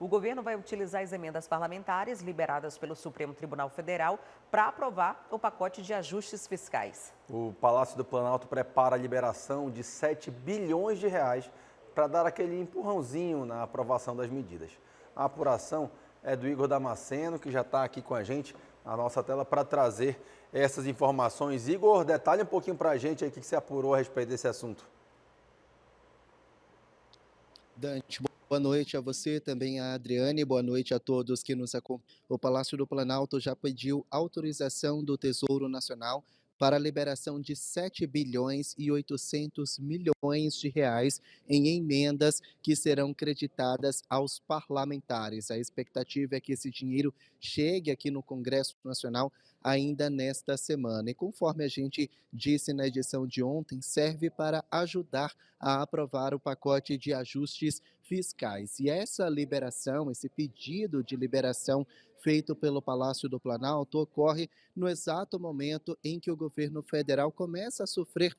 O governo vai utilizar as emendas parlamentares liberadas pelo Supremo Tribunal Federal para aprovar o pacote de ajustes fiscais. O Palácio do Planalto prepara a liberação de 7 bilhões de reais para dar aquele empurrãozinho na aprovação das medidas. A apuração é do Igor Damasceno, que já está aqui com a gente na nossa tela para trazer essas informações. Igor, detalhe um pouquinho para a gente aí o que você apurou a respeito desse assunto. Dante, boa noite a você, também a Adriane, boa noite a todos que nos acompanham. O Palácio do Planalto já pediu autorização do Tesouro Nacional para a liberação de 7 bilhões e 800 milhões de reais em emendas que serão creditadas aos parlamentares. A expectativa é que esse dinheiro chegue aqui no Congresso Nacional ainda nesta semana. E conforme a gente disse na edição de ontem, serve para ajudar a aprovar o pacote de ajustes fiscais. E essa liberação, esse pedido de liberação feito pelo Palácio do Planalto ocorre no exato momento em que o governo federal começa a sofrer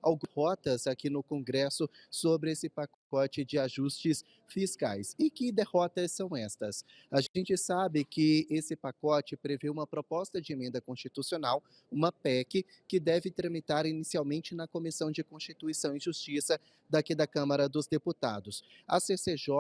algumas derrotas aqui no Congresso sobre esse pacote de ajustes fiscais. E que derrotas são estas? A gente sabe que esse pacote prevê uma proposta de emenda constitucional, uma PEC, que deve tramitar inicialmente na Comissão de Constituição e Justiça daqui da Câmara dos Deputados. A CCJ,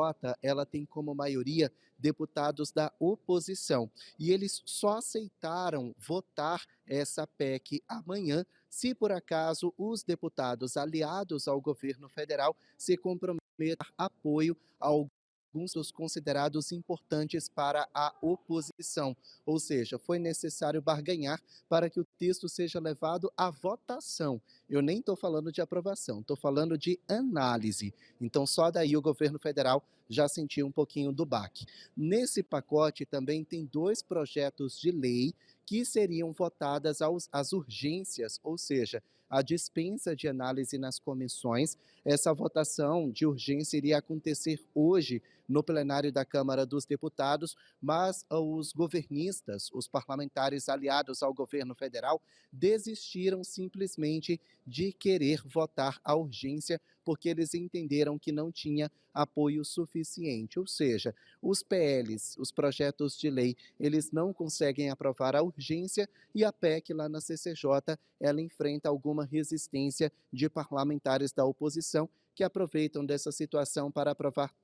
ela tem como maioria deputados da oposição e eles só aceitaram votar essa PEC amanhã se por acaso os deputados aliados ao governo federal se comprometem a apoio a alguns dos considerados importantes para a oposição. Ou seja, foi necessário barganhar para que o texto seja levado à votação. Eu nem estou falando de aprovação, estou falando de análise. Então, só daí o governo federal já sentiu um pouquinho do baque. Nesse pacote também tem 2 projetos de lei que seriam votadas às urgências, ou seja, a dispensa de análise nas comissões. Essa votação de urgência iria acontecer hoje no plenário da Câmara dos Deputados, mas os governistas, os parlamentares aliados ao governo federal, desistiram simplesmente de querer votar a urgência, porque eles entenderam que não tinha apoio suficiente. Ou seja, os PLs, os projetos de lei, eles não conseguem aprovar a urgência e a PEC lá na CCJ, ela enfrenta alguma resistência de parlamentares da oposição que aproveitam dessa situação para aprovar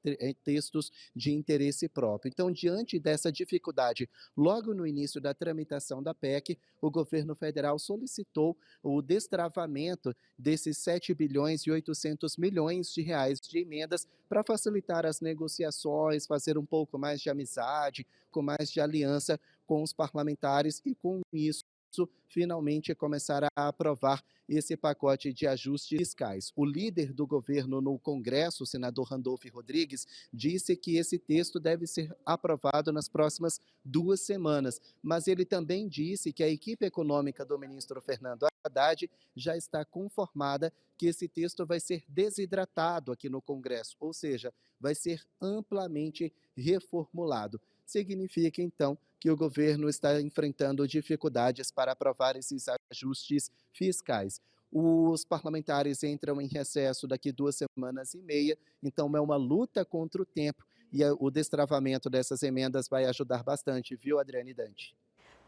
textos de interesse próprio. Então, diante dessa dificuldade, logo no início da tramitação da PEC, o governo federal solicitou o destravamento desses 7 bilhões e 800 milhões de reais de emendas para facilitar as negociações, fazer um pouco mais de amizade, com mais de aliança com os parlamentares e com isso finalmente começar a aprovar esse pacote de ajustes fiscais. O líder do governo no Congresso, o senador Randolph Rodrigues, disse que esse texto deve ser aprovado nas próximas 2 semanas, mas ele também disse que a equipe econômica do ministro Fernando Haddad já está conformada que esse texto vai ser desidratado aqui no Congresso, ou seja, vai ser amplamente reformulado. Significa, então, que o governo está enfrentando dificuldades para aprovar esses ajustes fiscais. Os parlamentares entram em recesso daqui 2 semanas e meia, então é uma luta contra o tempo e o destravamento dessas emendas vai ajudar bastante, viu, Adriane e Dante?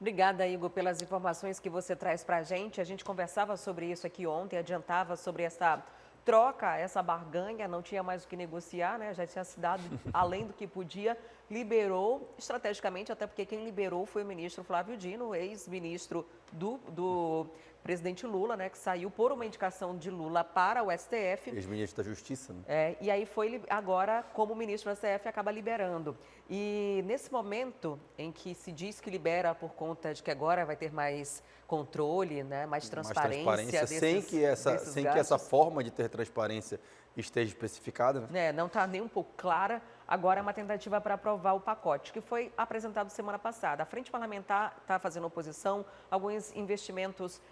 Obrigada, Igor, pelas informações que você traz para a gente. A gente conversava sobre isso aqui ontem, adiantava sobre essa troca, essa barganha, não tinha mais o que negociar, né? Já tinha se dado além do que podia, liberou estrategicamente, até porque quem liberou foi o ministro Flávio Dino, ex-ministro do presidente Lula, né? Que saiu por uma indicação de Lula para o STF. Ex-ministro da Justiça, né? E aí foi agora, como ministro do STF, acaba liberando. E nesse momento em que se diz que libera por conta de que agora vai ter mais controle, né, mais transparência sem que essa forma de ter transparência esteja especificada, né? Não está nem um pouco clara. Agora é uma tentativa para aprovar o pacote, que foi apresentado semana passada. A Frente Parlamentar está fazendo oposição, alguns investimentos,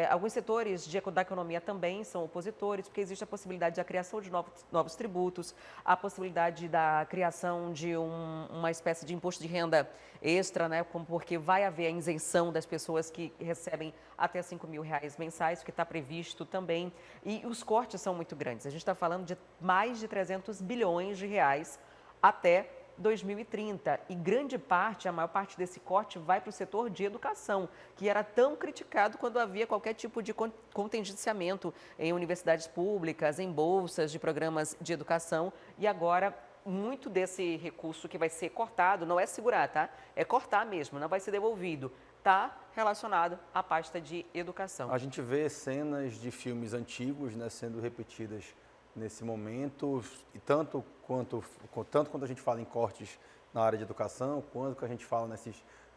alguns setores da economia também são opositores, porque existe a possibilidade da criação de novos tributos, a possibilidade da criação de uma espécie de imposto de renda extra, né, porque vai haver a isenção das pessoas que recebem até R$5.000 mensais, que está previsto também, e os cortes são muito grandes. A gente está falando de mais de 300 bilhões de reais até 2030. E grande parte, a maior parte desse corte vai para o setor de educação, que era tão criticado quando havia qualquer tipo de contingenciamento em universidades públicas, em bolsas de programas de educação. E agora, muito desse recurso que vai ser cortado, não é segurar, tá? É cortar mesmo, não vai ser devolvido. Está relacionado à pasta de educação. A gente vê cenas de filmes antigos, né, sendo repetidas nesse momento, e tanto quanto a gente fala em cortes na área de educação, quanto que a gente fala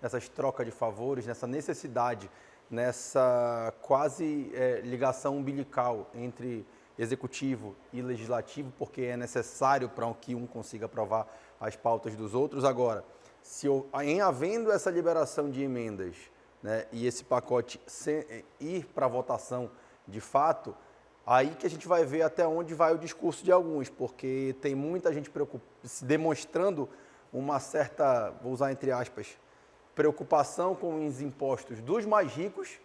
nessas trocas de favores, nessa necessidade, nessa quase ligação umbilical entre executivo e legislativo, porque é necessário para que um consiga aprovar as pautas dos outros. Agora, em havendo essa liberação de emendas, né, e esse pacote ir para votação de fato, aí que a gente vai ver até onde vai o discurso de alguns, porque tem muita gente se demonstrando uma certa, vou usar entre aspas, preocupação com os impostos dos mais ricos,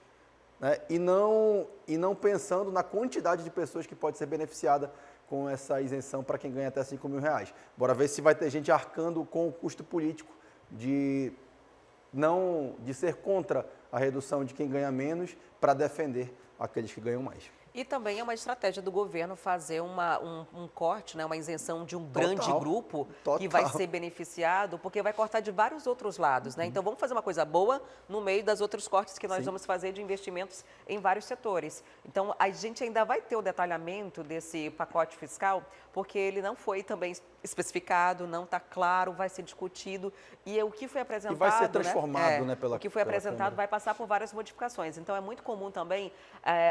né, e não pensando na quantidade de pessoas que pode ser beneficiada com essa isenção para quem ganha até R$5.000. Bora ver se vai ter gente arcando com o custo político de ser contra a redução de quem ganha menos para defender aqueles que ganham mais. E também é uma estratégia do governo fazer um corte, né, uma isenção de um grande grupo que vai ser beneficiado, porque vai cortar de vários outros lados, né? Então vamos fazer uma coisa boa no meio das outros cortes que nós vamos fazer de investimentos em vários setores. Então a gente ainda vai ter o detalhamento desse pacote fiscal, porque ele não foi também especificado, não está claro, vai ser discutido e o que foi apresentado, e vai ser transformado, né, o que foi apresentado vai passar por várias modificações. Então é muito comum também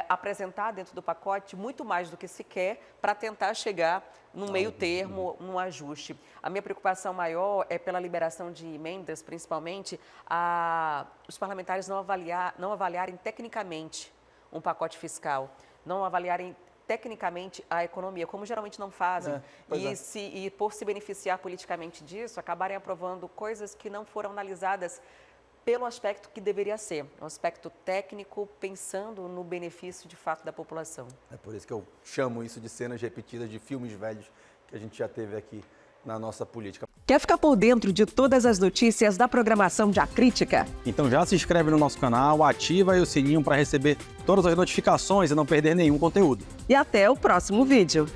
apresentar dentro do pacote muito mais do que se quer para tentar chegar no meio termo, num ajuste. A minha preocupação maior é pela liberação de emendas, principalmente, os parlamentares não avaliarem tecnicamente um pacote fiscal, não avaliarem tecnicamente a economia, como geralmente não fazem, e por se beneficiar politicamente disso, acabarem aprovando coisas que não foram analisadas pelo aspecto que deveria ser, um aspecto técnico, pensando no benefício de fato da população. É por isso que eu chamo isso de cenas repetidas de filmes velhos que a gente já teve aqui na nossa política. Quer ficar por dentro de todas as notícias da programação de A Crítica? Então já se inscreve no nosso canal, ativa aí o sininho para receber todas as notificações e não perder nenhum conteúdo. E até o próximo vídeo.